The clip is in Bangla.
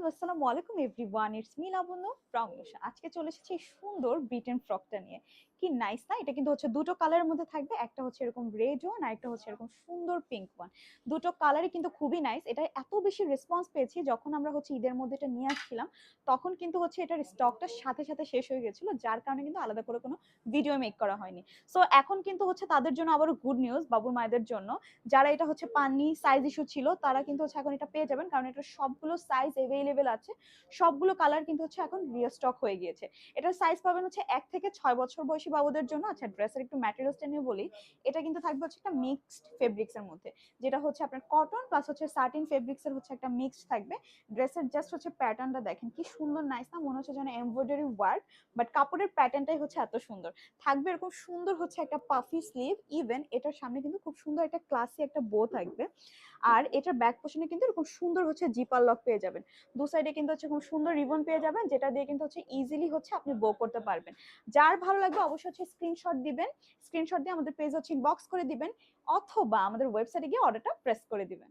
আসসালামু আলাইকুম everyone, it's me Labanya from Yusha. আজকে চলে এসেছি এই সুন্দর বিটেন ফ্রকটা নিয়ে। কি নাইস না? এটা কিন্তু হচ্ছে দুটো কালারের মধ্যে থাকবে, একটা হচ্ছে এরকম রেড ওয়ান আর একটা হচ্ছে এরকম সুন্দর পিঙ্ক ওয়ান। দুটো কালারই কিন্তু খুবই নাইস। এটা এত বেশি রেসপন্স পেয়েছি যখন আমরা হচ্ছে ঈদের মধ্যে এটা নিয়ে আসছিলাম, তখন কিন্তু হচ্ছে এটার স্টকটা সাথে সাথে শেষ হয়ে গেছিল, যার কারণে কিন্তু আলাদা করে কোনো ভিডিও মেক করা হয়নি। সো এখন কিন্তু হচ্ছে তাদের জন্য আবারও গুড নিউজ, বাবুর মায়েদের জন্য। যারা এটা হচ্ছে পাননি, সাইজ ইস্যু ছিল, তারা কিন্তু হচ্ছে এখন এটা পেয়ে যাবেন, কারণ এটা সবগুলো সাইজ অ্যাভেলেবেল আছে। সবগুলো কালার কিন্তু হচ্ছে এখন রিস্টক হয়ে গিয়েছে। এটার সাইজ পাবেন হচ্ছে 1 থেকে 6 বছর বয়সী বাবুদের জন্য। আচ্ছা, ড্রেসের একটু ম্যাটেরিয়ালসটা নিয়ে বলি। এটা কিন্তু থাকবে হচ্ছে একটা মিক্সড ফেব্রিক্স এর মধ্যে, যেটা হচ্ছে আপনার কটন প্লাস হচ্ছে সাটিন ফেব্রিক্স এর হচ্ছে একটা মিক্সড থাকবে। ড্রেসের জাস্ট হচ্ছে প্যাটার্নটা দেখেন কি সুন্দর, নাইস না? মনে হচ্ছে যেন এমব্রয়ডারি ওয়ার্ক, বাট কাপড়ের প্যাটার্নটাই হচ্ছে এত সুন্দর। থাকবে এরকম সুন্দর হচ্ছে একটা পাফি স্লিভ, ইভেন এটার সামনে কিন্তু খুব সুন্দর একটা ক্লাসি একটা বো থাকবে। আর এটার ব্যাক পোর্শনে কিন্তু এরকম সুন্দর হচ্ছে জিপার লক পেয়ে যাবেন। দু সাইডে কিন্তু হচ্ছে খুব সুন্দর রিবন পেয়ে যাবেন, যেটা দিয়ে কিন্তু হচ্ছে ইজিলি হচ্ছে আপনি বো করতে পারবেন। যার ভালো লাগবে অবশ্যই হচ্ছে স্ক্রিনশট দিবেন। স্ক্রিনশট দিয়ে আমাদের পেজ হচ্ছে ইনবক্স করে দিবেন, অথবা আমাদের ওয়েবসাইটে গিয়ে অর্ডারটা প্রেস করে দিবেন।